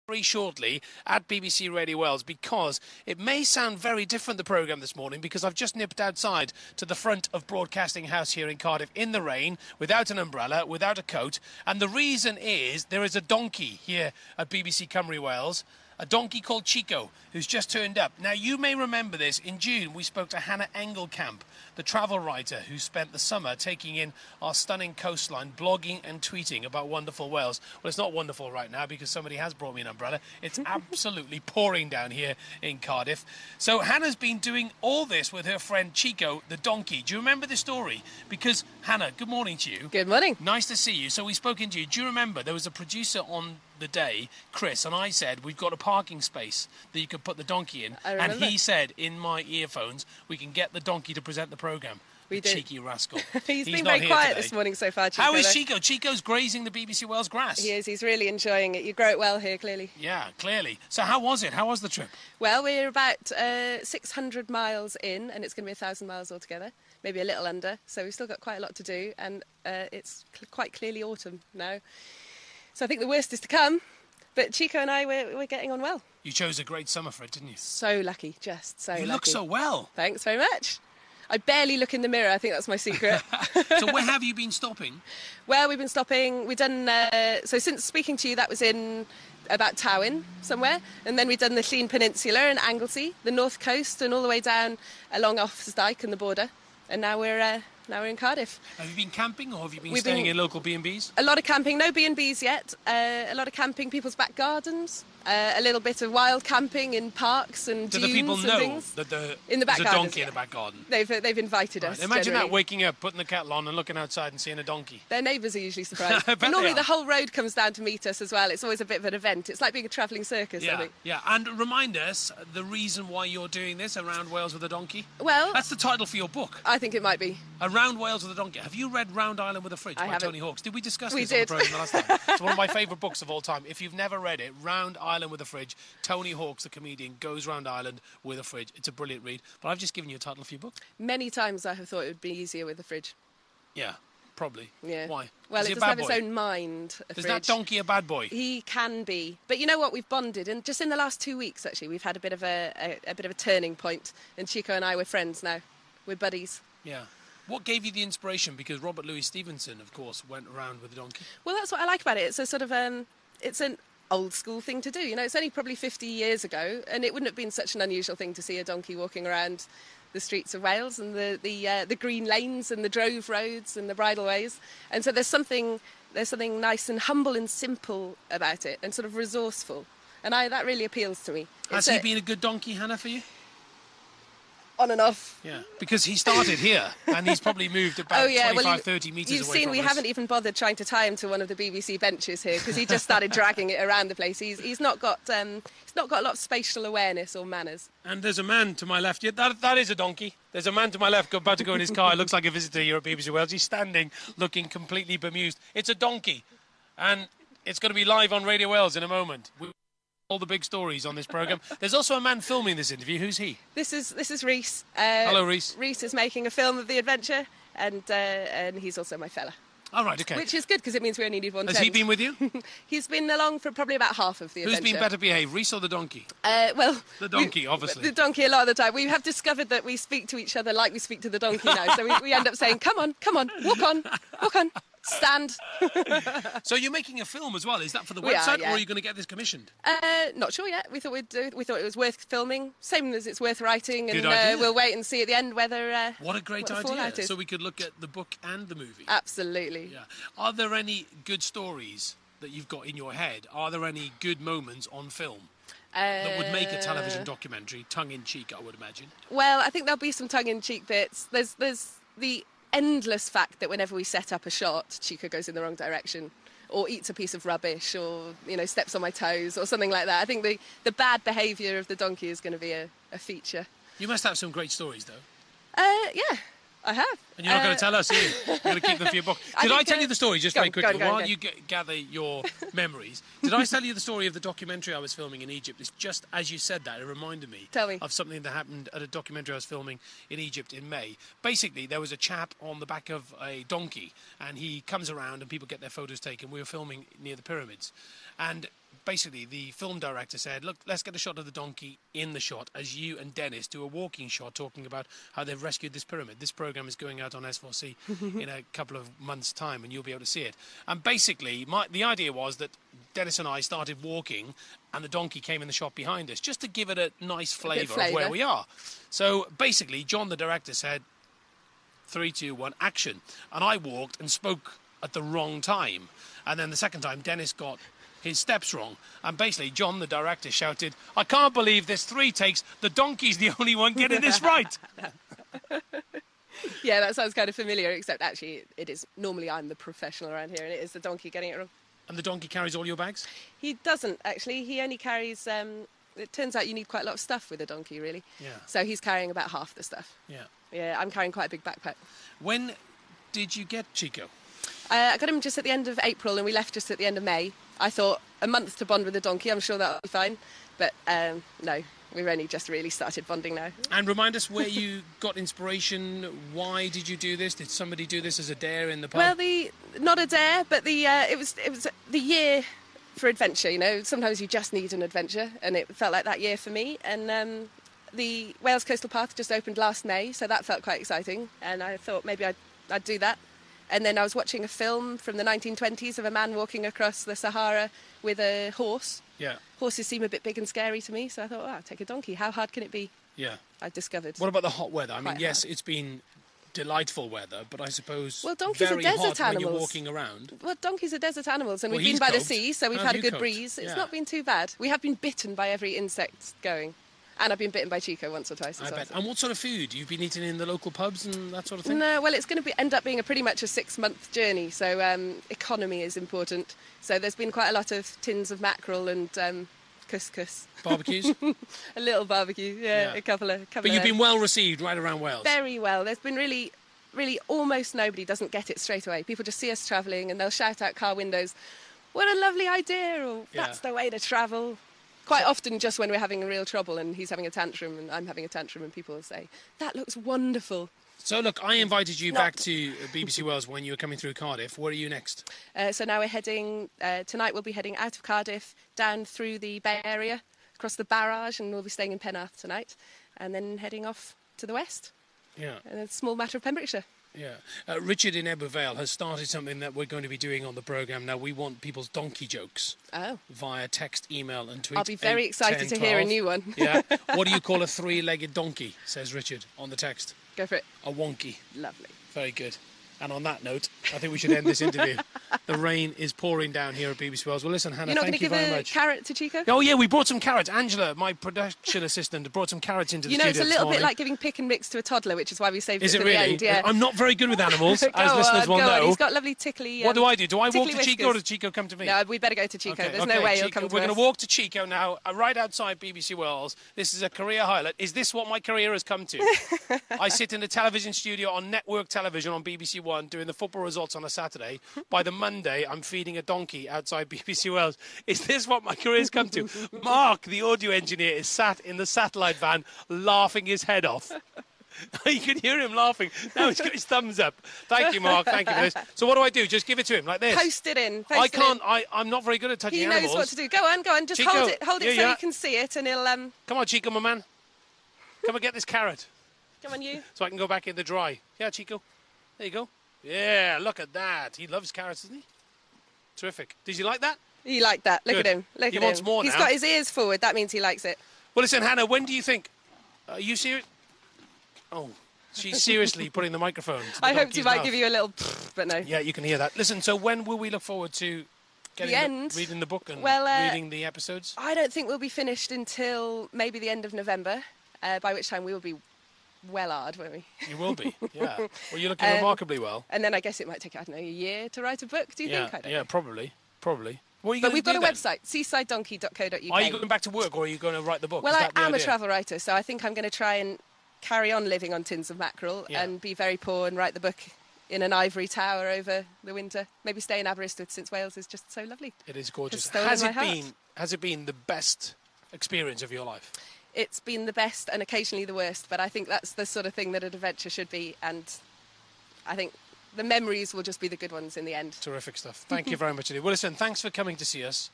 very shortly at BBC Radio Wales, because it may sound very different, the programme this morning, because I've just nipped outside to the front of Broadcasting House here in Cardiff in the rain, without an umbrella, without a coat, and the reason is there is a donkey here at BBC Cymru Wales. A donkey called Chico, who's just turned up. Now, you may remember this. In June, we spoke to Hannah Engelkamp, the travel writer who spent the summer taking in our stunning coastline, blogging and tweeting about wonderful Wales. Well, it's not wonderful right now because somebody has brought me an umbrella. It's absolutely pouring down here in Cardiff. So Hannah's been doing all this with her friend Chico, the donkey. Do you remember the story? Because, Hannah, good morning to you. Good morning. Nice to see you. So we spoke into you. Do you remember there was a producer on the day, Chris, and I said we've got a parking space that you could put the donkey in, and he said in my earphones we can get the donkey to present the programme. We did. Cheeky rascal. He's been very quiet this morning so far, Chico. How is Chico? Chico's grazing the BBC Wales grass. He is. He's really enjoying it. You grow it well here, clearly. Yeah, clearly. So how was it? How was the trip? Well, we're about 600 miles in, and it's going to be 1,000 miles altogether, maybe a little under. So we've still got quite a lot to do, and it's quite clearly autumn now. So I think the worst is to come. But Chico and I, we're getting on well. You chose a great summer for it, didn't you? So lucky, just so lucky. You look so well. Thanks very much. I barely look in the mirror. I think that's my secret. So where have you been stopping? Well, we've been stopping. We've done, so since speaking to you, that was in about Tywyn somewhere. And then we've done the Llŷn Peninsula and Anglesey, the north coast, and all the way down along Offa's Dyke and the border. And now we're in Cardiff. Have you been camping, or have you been staying in local B&Bs? A lot of camping, no B&Bs yet. A lot of camping, people's back gardens. A little bit of wild camping in parks and dunes and things. Do the people know that there's a donkey in the back garden? They've invited us. Imagine that, waking up, putting the kettle on and looking outside and seeing a donkey. Their neighbours are usually surprised. But normally the whole road comes down to meet us as well. It's always a bit of an event. It's like being a travelling circus, I think. Yeah, and remind us the reason why you're doing this, Around Wales with a Donkey. Well, that's the title for your book. I think it might be. Around Wales with a Donkey. Have you read Round Island with a Fridge by Tony Hawkes? Did we discuss this on the programme last time? It's one of my favourite books of all time. If you've never read it, Round Island with a Fridge, Tony Hawks, the comedian, goes round Ireland with a fridge. It's a brilliant read. But I've just given you a title for your book. Many times I have thought it would be easier with a fridge. Yeah, probably. Yeah. Why? Well, it doesn't have its own mind, a Is fridge. that donkey a bad boy? He can be. But you know what? We've bonded. And just in the last 2 weeks, actually, we've had a bit of a turning point. And Chico and I, we're friends now. We're buddies. Yeah. What gave you the inspiration? Because Robert Louis Stevenson, of course, went around with a donkey. Well, that's what I like about it. It's a sort of, it's an old school thing to do. You know, it's only probably 50 years ago, and it wouldn't have been such an unusual thing to see a donkey walking around the streets of Wales and the green lanes and the drove roads and the bridleways. And so there's something nice and humble and simple about it, and sort of resourceful. And that really appeals to me. Has he been a good donkey, Hannah, for you? On and off. Yeah, because he started here and he's probably moved about 25, 30 metres away You've seen we haven't even bothered trying to tie him to one of the BBC benches here because he just started dragging it around the place. He's not got a lot of spatial awareness or manners. And there's a man to my left. Yeah, that is a donkey. There's a man to my left about to go in his car. It looks like a visitor here at BBC Wales. He's standing looking completely bemused. It's a donkey, and it's going to be live on Radio Wales in a moment. All the big stories on this programme. There's also a man filming this interview. Who's he? This is Rhys. Hello, Rhys. Rhys is making a film of the adventure, and he's also my fella. All right, okay. Which is good because it means we only need one tent. Has he been with you? He's been along for probably about half of the adventure. Who's been better behaved, Rhys or the donkey? Well, the donkey, obviously. The donkey a lot of the time. We have discovered that we speak to each other like we speak to the donkey now. So we end up saying, come on, walk on. Stand. So you're making a film as well. Is that for the website, or are you going to get this commissioned? Not sure yet. We thought it was worth filming, same as it's worth writing, and we'll wait and see at the end whether. What a great idea! So we could look at the book and the movie. Absolutely. Yeah. Are there any good stories that you've got in your head? Are there any good moments on film that would make a television documentary, tongue-in-cheek, I would imagine? Well, I think there'll be some tongue-in-cheek bits. There's the endless fact that whenever we set up a shot, Chico goes in the wrong direction or eats a piece of rubbish or, steps on my toes or something like that. I think the bad behaviour of the donkey is going to be a feature. You must have some great stories, though. Yeah, I have. And you're not going to tell us, are you? You're going to keep them for your book. Did I tell you the story, just very quickly, while you gather your memories? Did I tell you the story of the documentary I was filming in Egypt? It's just as you said that, it reminded me of something that happened at a documentary I was filming in Egypt in May. Basically, there was a chap on the back of a donkey, and he comes around and people get their photos taken. We were filming near the pyramids. And basically the film director said, look, let's get a shot of the donkey in the shot as you and Dennis do a walking shot talking about how they've rescued this pyramid. This programme is going out on S4C in a couple of months' time, and you'll be able to see it. And basically, the idea was that Dennis and I started walking and the donkey came in the shot behind us, just to give it a nice flavour of where we are. So basically, John, the director, said, 3, 2, 1, action. And I walked and spoke at the wrong time. And then the second time, Dennis got his steps wrong. And basically, John, the director, shouted, I can't believe there's 3 takes. The donkey's the only one getting this right. Yeah, that sounds kind of familiar, except actually it is. Normally I'm the professional around here, and it is the donkey getting it wrong. And the donkey carries all your bags? He doesn't, actually. He only carries... it turns out you need quite a lot of stuff with a donkey, really. Yeah. So he's carrying about half the stuff. Yeah. Yeah, I'm carrying quite a big backpack. When did you get Chico? I got him just at the end of April, and we left just at the end of May. I thought a month to bond with the donkey, I'm sure that'll be fine. But no, we've only just really started bonding now. And remind us where you got inspiration. Why did you do this? Did somebody do this as a dare in the pub? Well, not a dare, but it was the year for adventure. You know, sometimes you just need an adventure, and it felt like that year for me. And the Wales Coastal Path just opened last May, so that felt quite exciting. And I thought maybe I'd do that. And then I was watching a film from the 1920s of a man walking across the Sahara with a horse. Yeah. Horses seem a bit big and scary to me, so I thought, I'll take a donkey. How hard can it be? Yeah. I discovered. What about the hot weather? I mean, yes, hard. It's been delightful weather, but I suppose donkeys very are desert hot animals. when you're walking around. Well, donkeys are desert animals, and Well, we've been by coped. the sea, so we've How had a have you good coped? breeze. It's Yeah. not been too bad. We have been bitten by every insect going. And I've been bitten by Chico once or twice as I well. bet. And what sort of food? You've been eating in the local pubs and that sort of thing? No, well, it's going to end up being pretty much a 6-month journey, so economy is important. So there's been quite a lot of tins of mackerel and couscous. Barbecues? A little barbecue, yeah. A couple of. But you've been well received right around Wales? Very well. There's been really almost nobody doesn't get it straight away. People just see us travelling and they'll shout out car windows, what a lovely idea, or that's the way to travel. Quite often just when we're having real trouble and he's having a tantrum and I'm having a tantrum, and people will say, that looks wonderful. So look, I invited you back to BBC Wales when you were coming through Cardiff. Where are you next? So now we're heading, tonight we'll be heading out of Cardiff, down through the Bay Area, across the barrage, and we'll be staying in Penarth tonight, and then heading off to the west. Yeah. And a small matter of Pembrokeshire. Yeah. Richard in Ebbw Vale has started something that we're going to be doing on the programme now. We want people's donkey jokes via text, email and tweet. I'll be very excited to hear a new one. Yeah. What do you call a 3-legged donkey, says Richard on the text. Go for it. A wonky. Lovely. Very good. And on that note, I think we should end this interview. The rain is pouring down here at BBC Wales. Well, listen, Hannah, thank you very much. You're not going to give a carrot to Chico? Oh, yeah, we brought some carrots. Angela, my production assistant, brought some carrots into the studio it's a little this morning. bit like giving pick and mix to a toddler, which is why we saved it to the really? end. Yeah. I'm not very good with animals, as listeners will go know. On. He's got lovely tickly... What do I do? Do I walk to whiskers. Chico or does Chico come to me? No, we'd better go to Chico. Okay, There's no way Chico, he'll come to We're us. going to walk to Chico now, right outside BBC Wales. This is a career highlight. Is this what my career has come to? I sit in a television studio on network television on BBC One doing the football results on a Saturday. By the Monday, I'm feeding a donkey outside BBC Wales. Is this what my career's come to? Mark, the audio engineer, is sat in the satellite van laughing his head off. You can hear him laughing. Now he's got his thumbs up. Thank you, Mark. Thank you for this. So what do I do? Just give it to him like this? Post it in. I can't. I'm not very good at touching animals. He knows what to do. Go on. Just Chico, hold it so you can see it, and he'll... Come on, Chico, my man. Come and get this carrot. Come on, you. So I can go back in the dry. Yeah, Chico. There you go. Yeah, look at that. He loves carrots, doesn't he? Terrific. Did you like that? He liked that. Look Good. at him. Look He at wants him. more He's now. got his ears forward. That means he likes it. Well, listen, Hannah, when do you think... Are you serious? Oh, she's seriously putting the microphone to the I hoped he donkey's might mouth. give you a little... but no. Yeah, you can hear that. Listen, so when will we look forward to reading the book and reading the episodes? I don't think we'll be finished until maybe the end of November, by which time we will be well-hard, won't we? You will be, yeah. Well, you're looking remarkably well. And then I guess it might take, I don't know, a year to write a book, do you think? I don't know. Probably. What are you But going we've to do got a then? website, seasidedonkey.co.uk. Are you going back to work or are you going to write the book? Well, Is I that the am a idea? travel writer, so I think I'm going to try and carry on living on tins of mackerel and be very poor and write the book in an ivory tower over the winter. Maybe stay in Aberystwyth, since Wales is just so lovely. It is gorgeous. Has Has it been the best experience of your life? It's been the best and occasionally the worst, but I think that's the sort of thing that an adventure should be, and I think the memories will just be the good ones in the end. Terrific stuff. Thank you very much indeed. Well, listen, thanks for coming to see us.